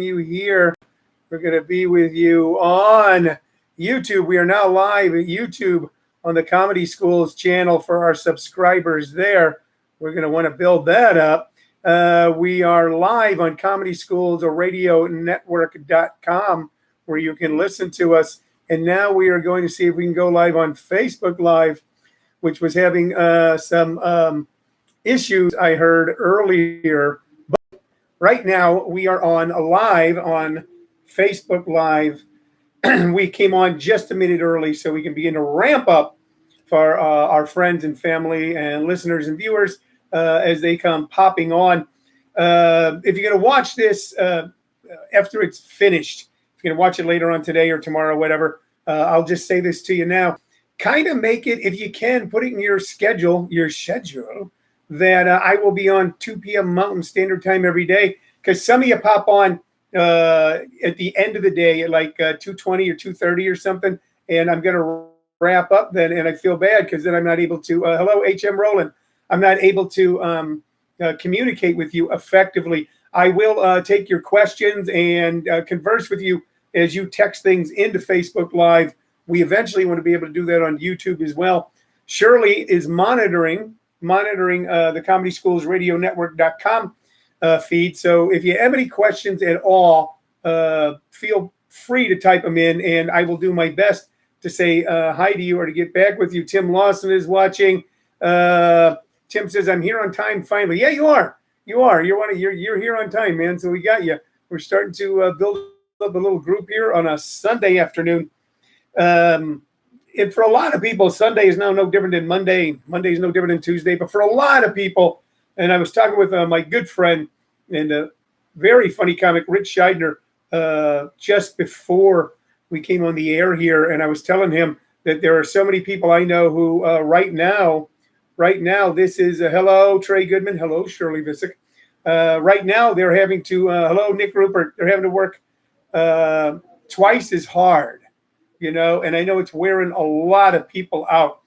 you here. We're going to be with you on YouTube. We are now live at YouTube on the Comedy Schools channel for our subscribers there. We're going to want to build that up. We are live on Comedy Schools or radionetwork.com where you can listen to us. And now we are going to see if we can go live on Facebook Live, which was having some issues I heard earlier. But right now we are on live on Facebook Live. We came on just a minute early so we can begin to ramp up for our friends and family and listeners and viewers as they come popping on. If you're going to watch this after it's finished, if you're going to watch it later on today or tomorrow, whatever, I'll just say this to you now. Kind of make it, if you can, put it in your schedule, that I will be on 2 p.m. Mountain Standard Time every day, because some of you pop on at the end of the day at like 2:20 or 2:30 or something, and I'm going to wrap up then, and I feel bad because then I'm not able to, hello, HM Roland, I'm not able to communicate with you effectively. I will take your questions and converse with you as you text things into Facebook Live. We eventually want to be able to do that on YouTube as well. Shirley is monitoring the Comedy Schools radionetwork.com feed. So if you have any questions at all, feel free to type them in, and I will do my best to say hi to you or to get back with you. Tim Lawson is watching. Tim says, I'm here on time finally. Yeah, you are. You're here on time, man. So we got you. We're starting to build up a little group here on a Sunday afternoon. And for a lot of people, Sunday is now no different than Monday. Monday is no different than Tuesday. But for a lot of people, and I was talking with my good friend and a very funny comic, Rich Scheidner, just before we came on the air here, and I was telling him that there are so many people I know who right now, this is hello, Trey Goodman. Hello, Shirley Vicich. Right now, they're having to, hello, Nick Rupert. They're having to work twice as hard. And I know it's wearing a lot of people out.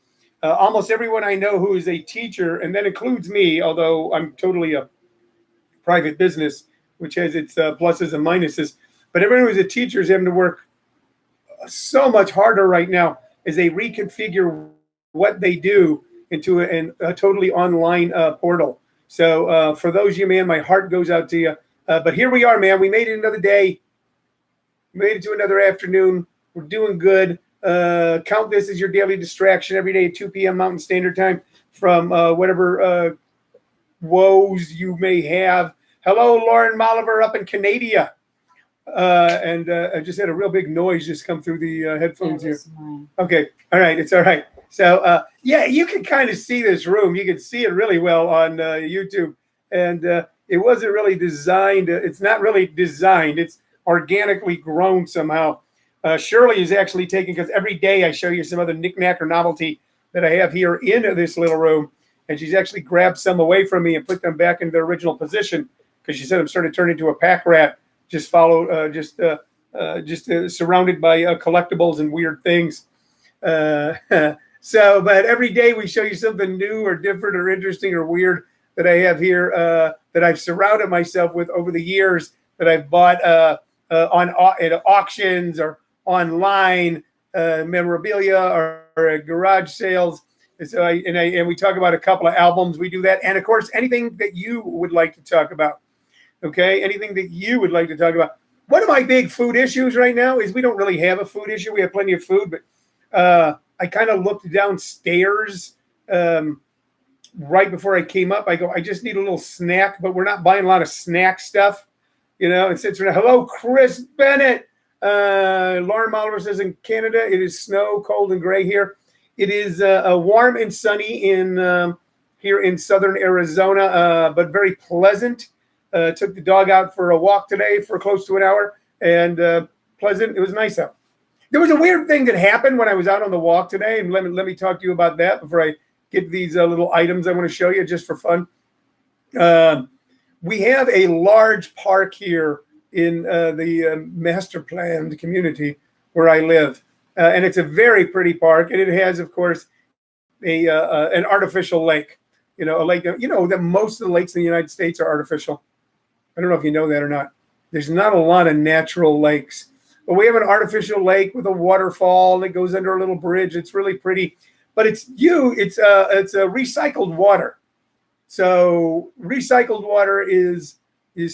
Almost everyone I know who is a teacher, and that includes me, although I'm totally a private business, which has its pluses and minuses. But everyone who's a teacher is having to work so much harder right now as they reconfigure what they do into a totally online portal. So for those of you, man, my heart goes out to you. But here we are, man. We made it another day. Made it to another afternoon. We're doing good. Count this as your daily distraction every day at 2 p.m. Mountain Standard Time from whatever woes you may have. Hello, Lauren Molliver up in Canada. And I just had a real big noise just come through the headphones here. Mine. Okay. All right. It's all right. So, yeah, you can kind of see this room. You can see it really well on YouTube. And it wasn't really designed. It's not really designed. It's organically grown somehow. Shirley is actually taking, because every day I show you some other knickknack or novelty that I have here in this little room, and she's actually grabbed some away from me and put them back in their original position, because she said I'm starting to turn into a pack rat, just surrounded by collectibles and weird things. But every day we show you something new or different or interesting or weird that I have here that I've surrounded myself with over the years, that I've bought at auctions or online memorabilia or garage sales. And so we talk about a couple of albums. We do that. And of course, anything that you would like to talk about. Okay. Anything that you would like to talk about. One of my big food issues right now is we don't really have a food issue. We have plenty of food, but I kind of looked downstairs right before I came up. I go, I just need a little snack, but we're not buying a lot of snack stuff. And since hello, Chris Bennett. Lauren Molliver says in Canada, it is snow, cold, and gray here. It is warm and sunny here in southern Arizona, but very pleasant. Took the dog out for a walk today for close to an hour, and pleasant. It was nice out. There was a weird thing that happened when I was out on the walk today, and let me talk to you about that before I get these little items I want to show you just for fun. We have a large park here in the master planned community where I live. And it's a very pretty park. And it has, of course, an artificial lake. A lake, that most of the lakes in the United States are artificial. I don't know if you know that or not. There's not a lot of natural lakes. But we have an artificial lake with a waterfall that goes under a little bridge. It's really pretty. But it's a recycled water. So recycled water is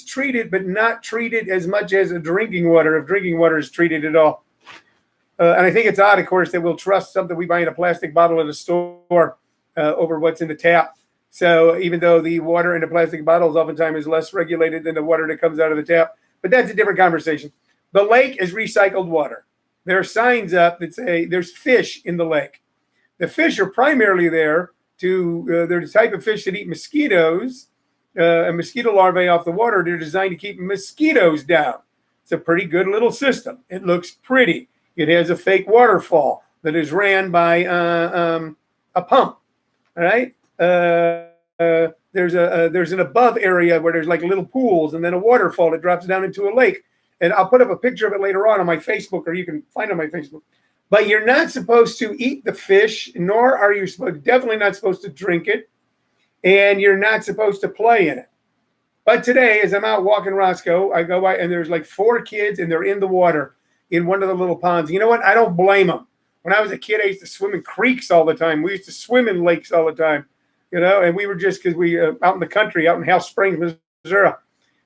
treated, but not treated as much as a drinking water, if drinking water is treated at all. And I think it's odd, of course, that we'll trust something we buy in a plastic bottle at a store over what's in the tap. So even though the water in the plastic bottles oftentimes is less regulated than the water that comes out of the tap, but that's a different conversation. The lake is recycled water. There are signs up that say there's fish in the lake. The fish are primarily there they're the type of fish that eat mosquitoes and mosquito larvae off the water. They're designed to keep mosquitoes down. It's a pretty good little system. It looks pretty. It has a fake waterfall that is ran by a pump. All right. There's an above area where there's like little pools and then a waterfall that drops down into a lake. And I'll put up a picture of it later on my Facebook, or you can find it on my Facebook. But you're not supposed to eat the fish, nor are you definitely not supposed to drink it, and you're not supposed to play in it. But today, as I'm out walking Roscoe, I go by and there's like 4 kids, and they're in the water in one of the little ponds. You know what? I don't blame them. When I was a kid, I used to swim in creeks all the time. We used to swim in lakes all the time, and we were just because we out in the country, out in Hell Springs, Missouri,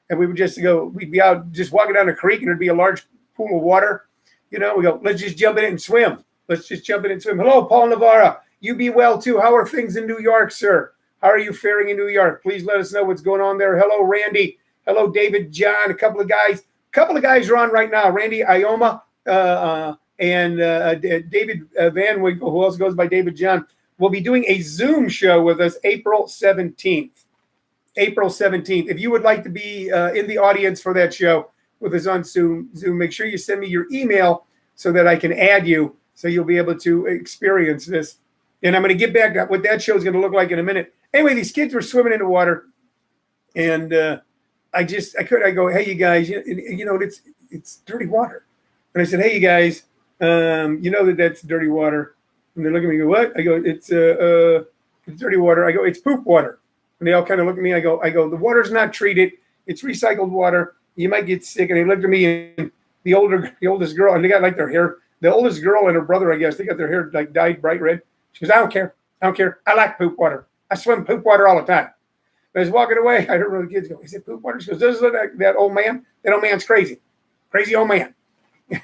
and we would just we'd be out just walking down a creek, and there'd be a large pool of water. We go, let's just jump in it and swim. Let's just jump in and swim. Hello, Paul Navarra. You be well, too. How are things in New York, sir? How are you faring in New York? Please let us know what's going on there. Hello, Randy. Hello, David John. A couple of guys are on right now. Randy Ioma and David Van Winkle, who also goes by David John, will be doing a Zoom show with us April 17th. April 17th. If you would like to be in the audience for that show with us on Zoom, make sure you send me your email so that I can add you, so you'll be able to experience this. And I'm going to get back to what that show is going to look like in a minute. Anyway, these kids were swimming in the water, and I go, hey, you guys, it's dirty water. And I said, hey, you guys, that's dirty water. And they look at me and go, what? I go, it's dirty water. I go, it's poop water. And they all kind of look at me. I go, the water's not treated. It's recycled water. You might get sick. And they looked at me, and the oldest girl, and they got like their hair, the oldest girl and her brother, I guess, they got their hair like dyed bright red. She goes, I don't care. I like poop water. I swim poop water all the time. But I was walking away. I heard one of the kids go, is it poop water? She goes, does it look like that old man? That old man's crazy. Crazy old man.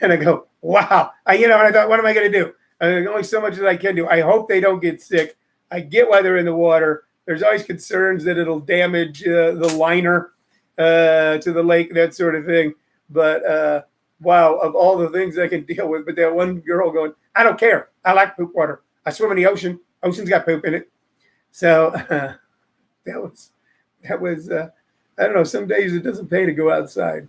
And I go, wow. And I thought, what am I going to do? There's only so much that I can do. I hope they don't get sick. I get why they're in the water. There's always concerns that it'll damage the liner to the lake, that sort of thing. But wow, of all the things I can deal with, but that one girl going, I don't care. I like poop water. I swim in the ocean. Ocean's got poop in it. So that was I don't know. Some days it doesn't pay to go outside.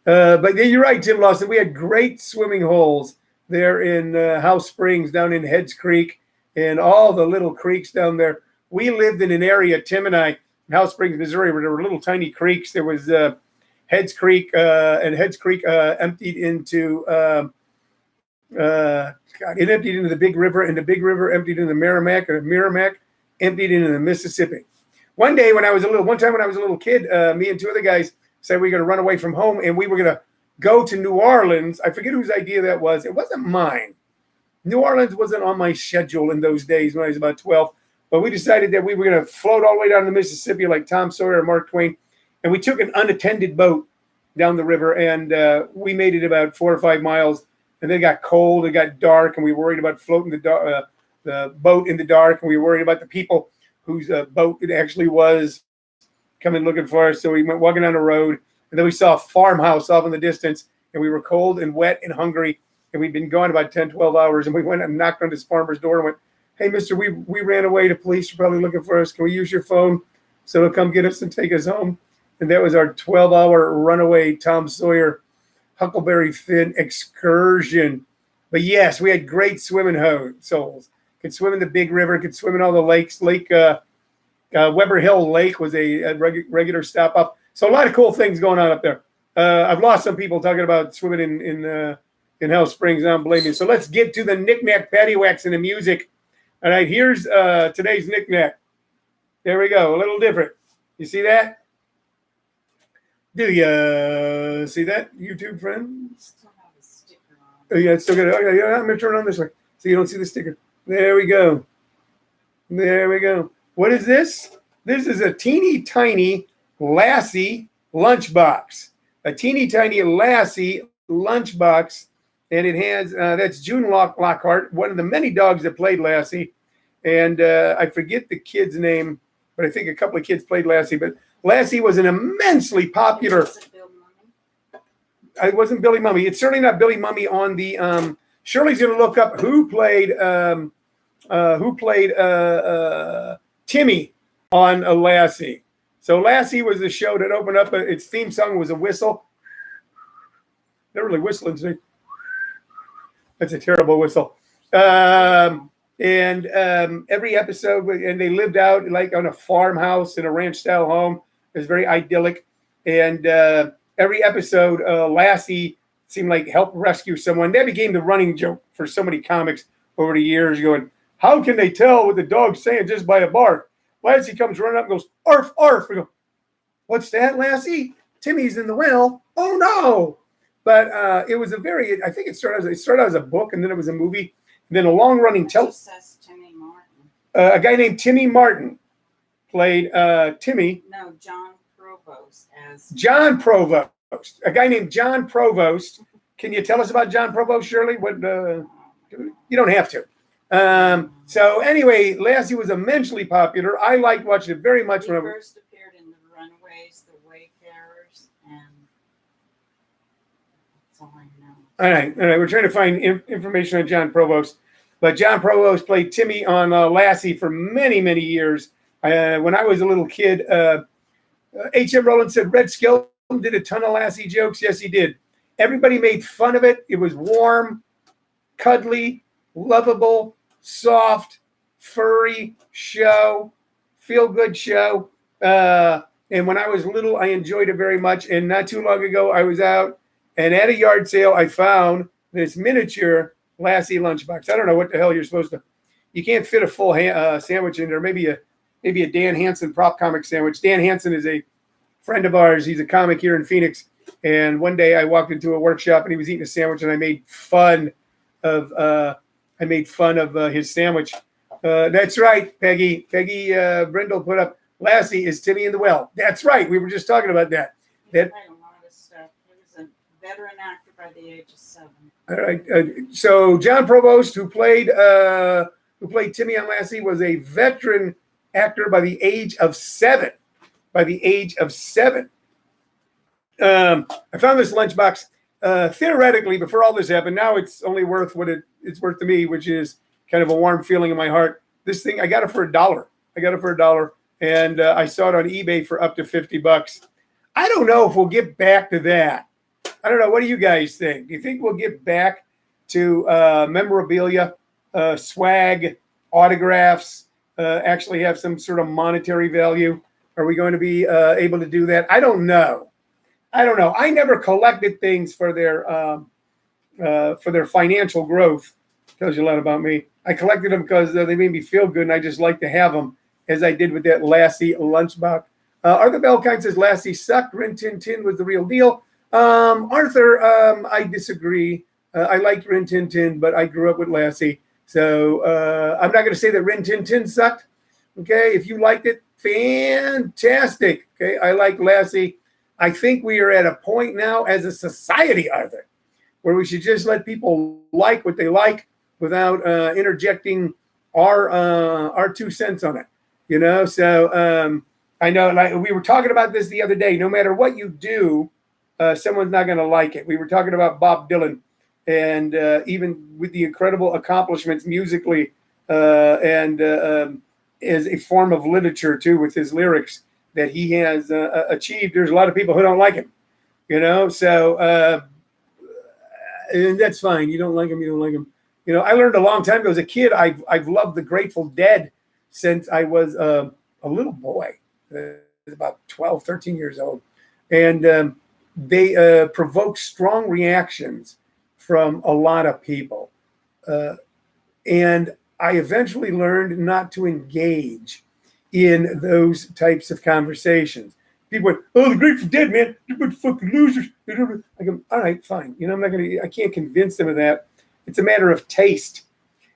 But yeah, you're right, Tim Lawson. We had great swimming holes there in House Springs, down in Heads Creek, and all the little creeks down there. We lived in an area, Tim and I, in House Springs, Missouri, where there were little tiny creeks. There was Heads Creek, and Heads Creek emptied into it emptied into the Big River, and the Big River emptied into the Merrimack, and the Merrimack emptied into the Mississippi. One time when I was a little kid, me and 2 other guys said we were going to run away from home, and we were going to go to New Orleans. I forget whose idea that was. It wasn't mine. New Orleans wasn't on my schedule in those days when I was about 12. But we decided that we were going to float all the way down the Mississippi like Tom Sawyer and Mark Twain. And we took an unattended boat down the river, and we made it about 4 or 5 miles. And then it got cold, it got dark, and we were worried about floating the boat in the dark. And we were worried about the people whose boat it actually was coming looking for us. So we went walking down the road, and then we saw a farmhouse off in the distance, and we were cold and wet and hungry. And we'd been gone about 10, 12 hours. And we went and knocked on this farmer's door and went, hey, mister, we ran away. The police are probably looking for us. Can we use your phone so they'll come get us and take us home? And that was our 12-hour runaway Tom Sawyer Huckleberry Finn excursion. But yes, we had great swimming souls. Could swim in the Big River, could swim in all the lakes. Weber Hill Lake was a regular stop off. So a lot of cool things going on up there. I've lost some people talking about swimming in Hell Springs. I don't blame you. So let's get to the knick-knack, paddywhacks, and the music. All right, here's today's knick-knack. There we go, a little different. You see that? Do you see that, YouTube friends? Still have a sticker on. Oh, yeah, it's still good. Okay, yeah, I'm going to turn it on this way so you don't see the sticker. There we go. There we go. What is this? This is a teeny tiny Lassie lunchbox. A teeny tiny Lassie lunchbox. And it has, that's June Lockhart, one of the many dogs that played Lassie. And I forget the kid's name, but I think a couple of kids played Lassie. But Lassie was an immensely popular. It wasn't Billy Mummy. It's certainly not Billy Mummy on the. Shirley's going to look up who played Timmy on a Lassie. So Lassie was the show that opened up. Its theme song was a whistle. They're really whistling today. That's a terrible whistle. And every episode, and they lived out like on a farmhouse in a ranch-style home. It was very idyllic. And every episode, Lassie seemed like help rescue someone. That became the running joke for so many comics over the years, going, how can they tell what the dog's saying just by a bark? Lassie comes running up and goes, arf, arf. We go, what's that, Lassie? Timmy's in the well. Oh, no. But it was a very, I think it started out as a book, and then it was a movie, and then a long-running Timmy Martin. A guy named Timmy Martin played Timmy. No, John Provost as John Provost. A guy named John Provost. Can you tell us about John Provost, Shirley? What? You don't have to. So anyway, Lassie was immensely popular. I liked watching it very much. He first appeared in The Runaways, The Wayfarers, and that's all I know. All right. We're trying to find information on John Provost. But John Provost played Timmy on Lassie for many, many years. When I was a little kid, H.M. Rowland said Red Skelton did a ton of Lassie jokes. Yes, he did. Everybody made fun of it. It was warm, cuddly, lovable, soft, furry show, feel-good show. And when I was little, I enjoyed it very much. And not too long ago, I was out, and at a yard sale, I found this miniature Lassie lunchbox. I don't know what the hell you're supposed to. You can't fit a full sandwich in there. Maybe a Dan Hansen prop comic sandwich. Dan Hansen is a friend of ours. He's a comic here in Phoenix. And one day I walked into a workshop and he was eating a sandwich, and I made fun of his sandwich. That's right, Peggy. Peggy Brindle put up Lassie is Timmy in the Well. That's right. We were just talking about that. He played a lot of stuff. He was a veteran actor by the age of 7. All right. So John Provost, who played Timmy on Lassie, was a veteran actor by the age of 7. I found this lunchbox. Theoretically, before all this happened, now it's only worth what it's worth to me, which is kind of a warm feeling in my heart. This thing, I got it for $1. And I saw it on eBay for up to $50. I don't know if we'll get back to that. I don't know. What do you guys think? Do you think we'll get back to memorabilia, swag, autographs, actually have some sort of monetary value? Are we going to be able to do that? I don't know. I never collected things for their financial growth. Tells you a lot about me. I collected them because they made me feel good, and I just like to have them, as I did with that Lassie lunchbox. Arthur Belkind says Lassie sucked. Rin Tin Tin was the real deal. Arthur, I disagree. I liked Rin Tin Tin, but I grew up with Lassie. So I'm not going to say that Rin Tin Tin sucked. Okay, if you liked it, fantastic. Okay, I like Lassie. I think we are at a point now as a society, Arthur, where we should just let people like what they like without interjecting our 2 cents on it. You know, so I know, like we were talking about this the other day. No matter what you do, someone's not going to like it. We were talking about Bob Dylan, and even with the incredible accomplishments musically and as a form of literature too, with his lyrics that he has achieved, there's a lot of people who don't like him. You know, so and that's fine. You don't like him. You know, I learned a long time ago as a kid. I've loved the Grateful Dead since I was a little boy, about 12, 13 years old. And they provoke strong reactions from a lot of people. And I eventually learned not to engage in those types of conversations People went, "Oh, the Grateful Dead, man, they're a bunch of fucking losers." I go, "All right, fine. You know, I can't convince them of that. It's a matter of taste.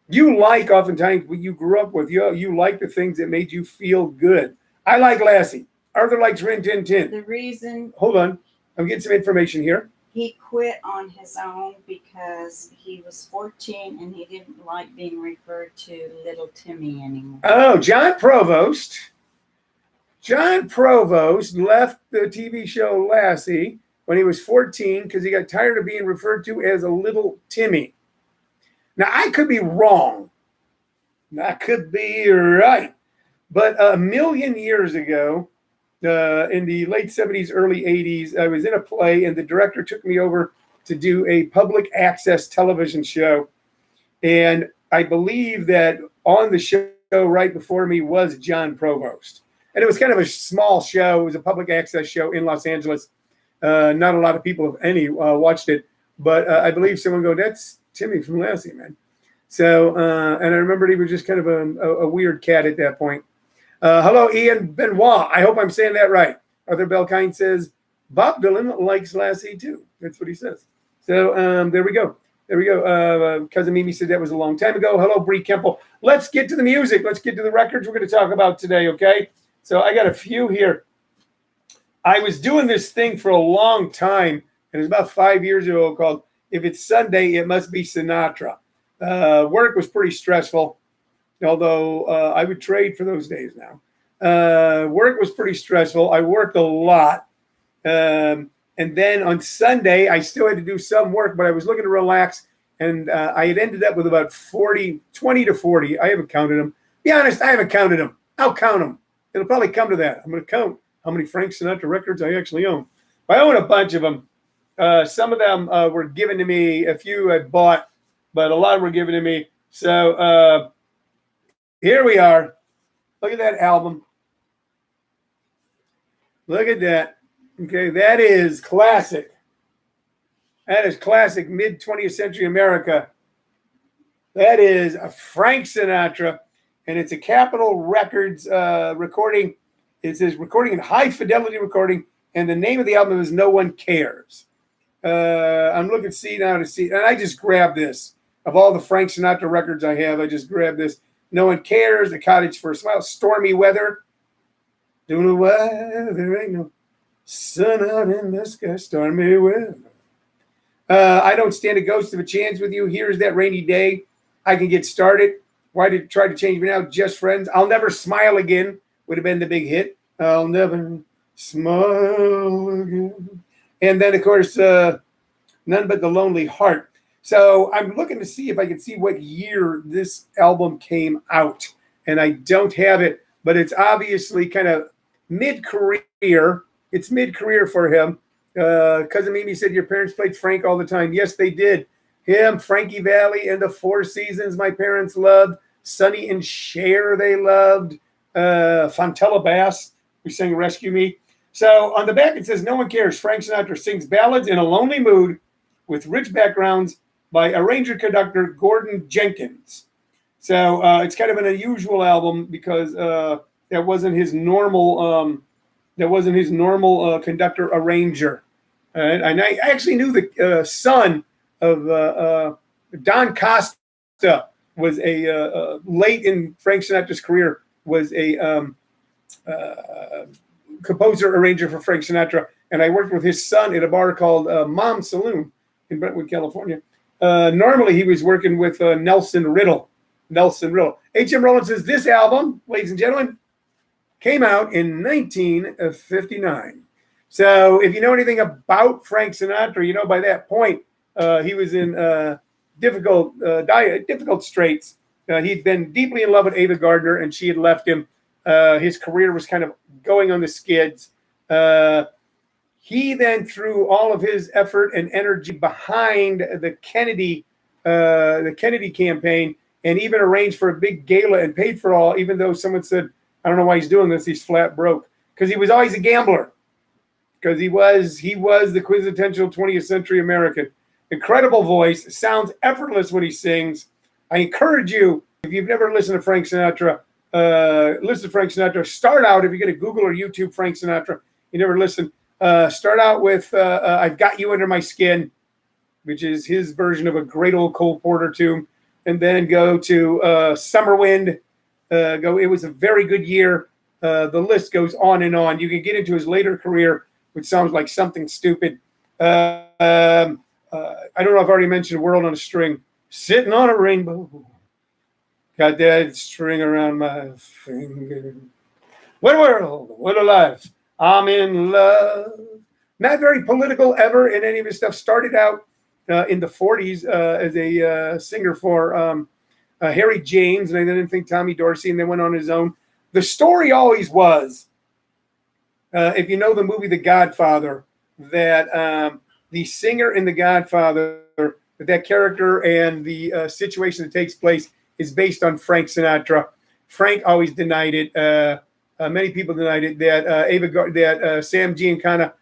You like oftentimes what you grew up with. You like the things that made you feel good. I like Lassie. Arthur likes Rin Tin Tin. The reason Hold on, I'm getting some information here. he quit on his own because he was 14 and he didn't like being referred to Little Timmy anymore. Oh, John Provost. John Provost left the TV show Lassie when he was 14 because he got tired of being referred to as a little Timmy. Now, I could be wrong. I could be right. But a million years ago, in the late 70s, early 80s, I was in a play and the director took me over to do a public access television show. And I believe that on the show right before me was John Provost. And it was kind of a small show. It was a public access show in Los Angeles. Not a lot of people, if any, watched it. But I believe someone go, "That's Timmy from Lassie, man." So, and I remembered he was just kind of a weird cat at that point. Hello, Ian Benoit. I hope I'm saying that right. Arthur Belkind says, Bob Dylan likes Lassie too. That's what he says. So there we go. There we go. Cousin Mimi said that was a long time ago. Hello, Bree Kemple. Let's get to the music. Let's get to the records we're going to talk about today, okay? So I got a few here. I was doing this thing for a long time, and it was about 5 years ago, called If It's Sunday, It Must Be Sinatra. Work was pretty stressful, although I would trade for those days now. Work was pretty stressful. I worked a lot. And then on Sunday, I still had to do some work, but I was looking to relax. And I had ended up with about 20 to 40. I haven't counted them. Be honest, I haven't counted them. I'll count them. It'll probably come to that. I'm going to count how many Frank Sinatra records I actually own. I own a bunch of them. Some of them were given to me. A few I bought, but a lot were given to me. So here we are. Look at that album. Look at that. Okay, that is classic. That is classic mid-20th century America. That is a Frank Sinatra, and it's a Capitol Records recording. It says recording in high fidelity recording, and the name of the album is No One Cares. I'm looking to see, and I just grabbed this. Of all the Frank Sinatra records I have, I just grabbed this. No One Cares, A Cottage for a Smile, Stormy Weather. Don't know why there ain't no sun out in the sky, stormy weather. I Don't Stand a Ghost of a Chance with You. Here's That Rainy Day. I Can Get Started. Why Did You Try to Change Me Now? Just Friends. I'll Never Smile Again would have been the big hit. I'll never smile again. And then, of course, None But the Lonely Heart. So I'm looking to see if I can see what year this album came out. And I don't have it, but it's obviously kind of mid-career. It's mid-career for him. Cousin Mimi said your parents played Frank all the time. Yes, they did. Him, Frankie Valli, and the Four Seasons my parents loved. Sonny and Cher they loved. Fontella Bass, who sang Rescue Me. So on the back it says, No One Cares. Frank Sinatra sings ballads in a lonely mood with rich backgrounds by arranger-conductor Gordon Jenkins. So it's kind of an unusual album because that wasn't his normal conductor arranger. And I actually knew the son of Don Costa was a late in Frank Sinatra's career was a composer arranger for Frank Sinatra, and I worked with his son at a bar called Mom Saloon in Brentwood, California. Normally he was working with Nelson Riddle. H.M. Rollins says this album, ladies and gentlemen, came out in 1959. So if you know anything about Frank Sinatra, you know by that point he was in difficult straits. He'd been deeply in love with Ava Gardner, and she had left him. His career was kind of going on the skids. He then threw all of his effort and energy behind the Kennedy campaign, and even arranged for a big gala and paid for all, even though someone said, I don't know why he's doing this, he's flat broke. Because he was always a gambler. Because he was the quintessential 20th century American. Incredible voice, sounds effortless when he sings. I encourage you, if you've never listened to Frank Sinatra, listen to Frank Sinatra. Start out, if you're going to Google or YouTube Frank Sinatra, you never listen. Start out with I've Got You Under My Skin, which is his version of a great old Cole Porter tune, and then go to Summer Wind. It was a very good year. The list goes on and on. You can get into his later career, which sounds like Something Stupid. I don't know if I've already mentioned World on a String. Sitting on a Rainbow. Got that string around my finger. What a world, what a life. I'm in love. Not very political ever in any of his stuff. Started out in the 40s as a singer for Harry James, and I didn't think Tommy Dorsey, and then went on his own. The story always was, if you know the movie The Godfather, that the singer in The Godfather, that character and the situation that takes place is based on Frank Sinatra. Frank always denied it. Many people denied it. That Sam Giancana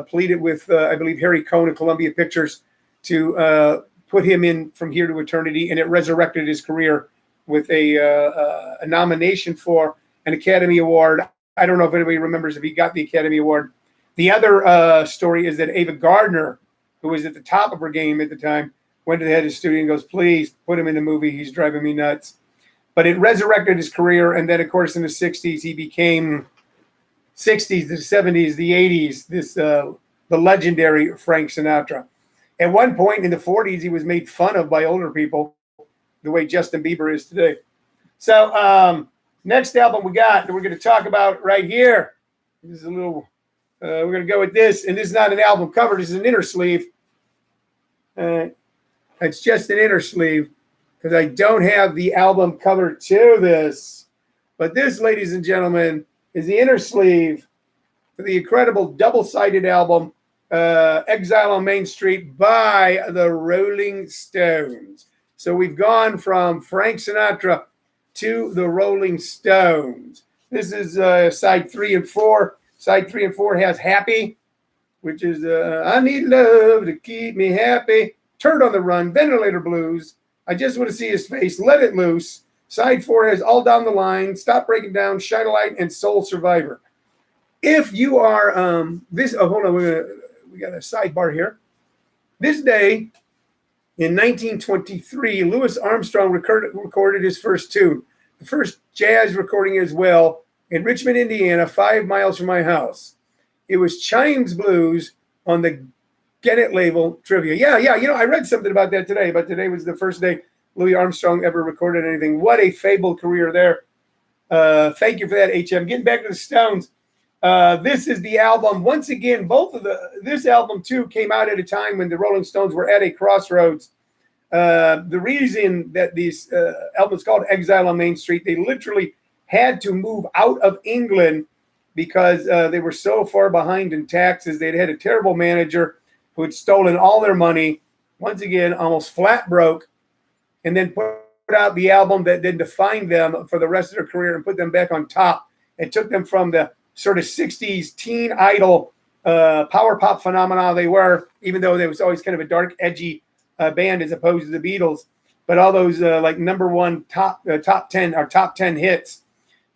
pleaded with, I believe, Harry Cohn of Columbia Pictures to put him in From Here to Eternity, and it resurrected his career with a nomination for an Academy Award. I don't know if anybody remembers if he got the Academy Award. The other story is that Ava Gardner, who was at the top of her game at the time, went to the head of the studio and goes, please put him in the movie. He's driving me nuts. But it resurrected his career. And then, of course, in the 60s, he became 60s, the 70s, the 80s, the legendary Frank Sinatra. At one point in the 40s, he was made fun of by older people the way Justin Bieber is today. So next album we got that we're going to talk about right here. This is a little, we're going to go with this. And this is not an album cover. This is an inner sleeve. It's just an inner sleeve because I don't have the album cover to this. But this, ladies and gentlemen, is the inner sleeve for the incredible double-sided album, Exile on Main Street by the Rolling Stones. So we've gone from Frank Sinatra to the Rolling Stones. This is side 3 and 4. Side 3 and 4 has Happy, which is I Need Love to Keep Me Happy, Turd on the Run, Ventilator Blues, I Just Want to See His Face, Let It Loose. Side 4 has All Down the Line, Stop Breaking Down, Shine a Light, and Soul Survivor. If you are hold on, we got a sidebar here. This day in 1923, Louis Armstrong recorded his first tune, the first jazz recording as well, in Richmond, Indiana, 5 miles from my house. It was Chimes Blues on the Get It label trivia. Yeah. You know, I read something about that today, but today was the first day Louis Armstrong ever recorded anything. What a fabled career there. Thank you for that, HM. Getting back to the Stones. This is the album. Once again, this album too came out at a time when the Rolling Stones were at a crossroads. The reason that these albums called Exile on Main Street, they literally had to move out of England because they were so far behind in taxes. They'd had a terrible manager who had stolen all their money. Once again, almost flat broke, and then put out the album that then defined them for the rest of their career and put them back on top. It took them from the sort of 60s teen idol power pop phenomena they were, even though they was always kind of a dark, edgy band as opposed to the Beatles. But all those like number one top 10 hits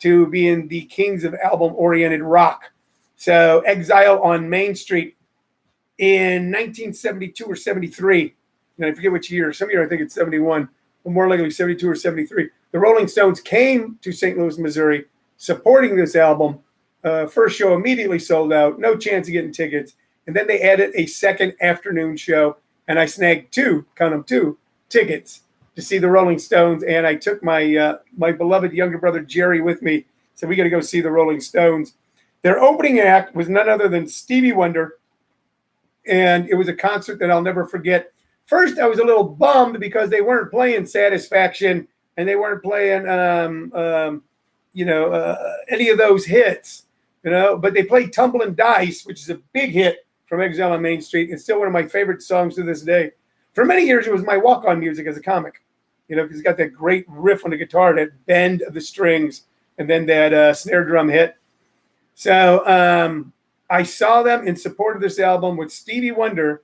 to being the kings of album-oriented rock. So Exile on Main Street in 1972 or 73, and I forget which year. Some year I think it's 71, but more likely 72 or 73. The Rolling Stones came to St. Louis, Missouri, supporting this album. First show immediately sold out, no chance of getting tickets. And then they added a second afternoon show, and I snagged two tickets to see the Rolling Stones. And I took my my beloved younger brother Jerry with me. So we got to go see the Rolling Stones. Their opening act was none other than Stevie Wonder, and it was a concert that I'll never forget. First, I was a little bummed because they weren't playing Satisfaction and they weren't playing any of those hits. But they played Tumblin' Dice, which is a big hit from Exile on Main Street. It's still one of my favorite songs to this day. For many years, it was my walk-on music as a comic, because it's got that great riff on the guitar, that bend of the strings, and then that snare drum hit. So I saw them in support of this album with Stevie Wonder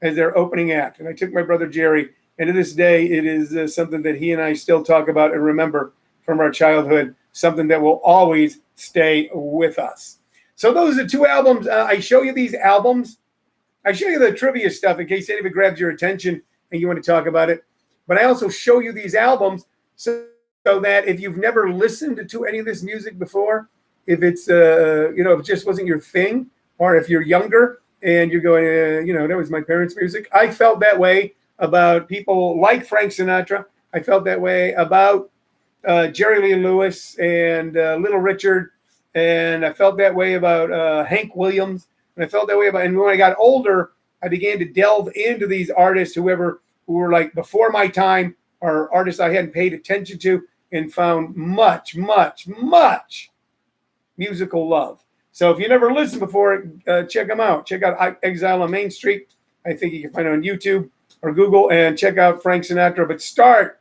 as their opening act. And I took my brother Jerry, and to this day, it is something that he and I still talk about and remember from our childhood, something that will always stay with us. So those are two albums. I show you these albums. I show you the trivia stuff in case any of it grabs your attention and you want to talk about it. But I also show you these albums so that if you've never listened to any of this music before, if it's, if it just wasn't your thing, or if you're younger and you're going, that was my parents' music. I felt that way about people like Frank Sinatra. I felt that way about Jerry Lee Lewis and Little Richard. And I felt that way about Hank Williams. And I felt that way about, and when I got older, I began to delve into these artists, who were like before my time, or artists I hadn't paid attention to, and found much, much, much musical love. So if you never listened before, check them out. Check out Exile on Main Street. I think you can find it on YouTube or Google, and check out Frank Sinatra. But start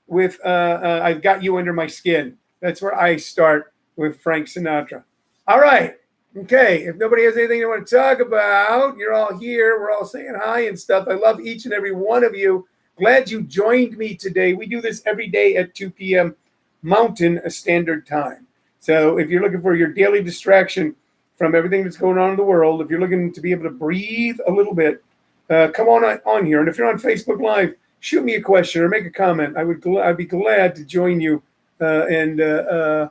with I've Got You Under My Skin. That's where I start, with Frank Sinatra. All right. Okay. If nobody has anything they want to talk about, you're all here. We're all saying hi and stuff. I love each and every one of you. Glad you joined me today. We do this every day at 2 p.m. Mountain Standard Time. So if you're looking for your daily distraction from everything that's going on in the world, if you're looking to be able to breathe a little bit, come on here. And if you're on Facebook Live, shoot me a question or make a comment. I'd be glad to join you and have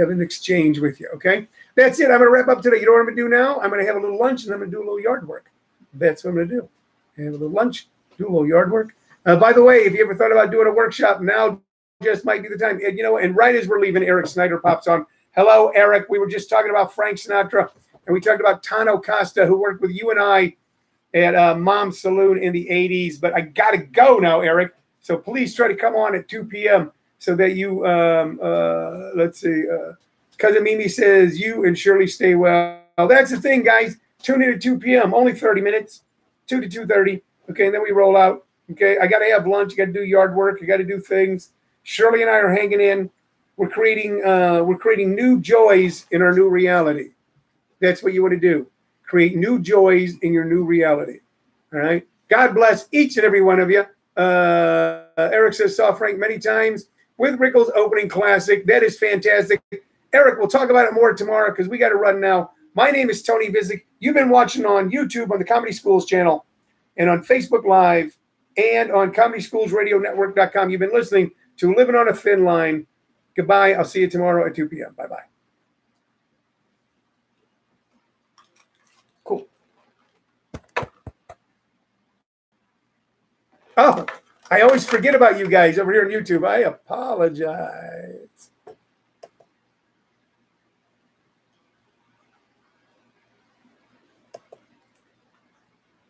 an exchange with you. Okay, that's it. I'm going to wrap up today. You know what I'm going to do now? I'm going to have a little lunch, and I'm going to do a little yard work. That's what I'm going to do. Have a little lunch, do a little yard work. By the way, if you ever thought about doing a workshop, now just might be the time. And right as we're leaving, Eric Snyder pops on. Hello, Eric. We were just talking about Frank Sinatra, and we talked about Tano Costa, who worked with you and I at Mom's Saloon in the 80s. But I got to go now, Eric. So please try to come on at 2 p.m. so that you, let's see, Cousin Mimi says, you and Shirley stay well. That's the thing, guys. Tune in at 2 p.m., only 30 minutes, 2 to 2:30. Okay, and then we roll out. Okay, I got to have lunch. I got to do yard work. I got to do things. Shirley and I are hanging in. We're creating new joys in our new reality. That's what you want to do. Create new joys in your new reality. All right. God bless each and every one of you. Eric says, saw Frank many times with Rickles opening classic. That is fantastic. Eric, we'll talk about it more tomorrow because we got to run now. My name is Tony Vicich. You've been watching on YouTube on the Comedy Schools channel and on Facebook Live and on ComedySchoolsRadioNetwork.com. You've been listening to Living on a Thin Line. Goodbye. I'll see you tomorrow at 2 p.m. Bye-bye. Cool. Oh, I always forget about you guys over here on YouTube. I apologize.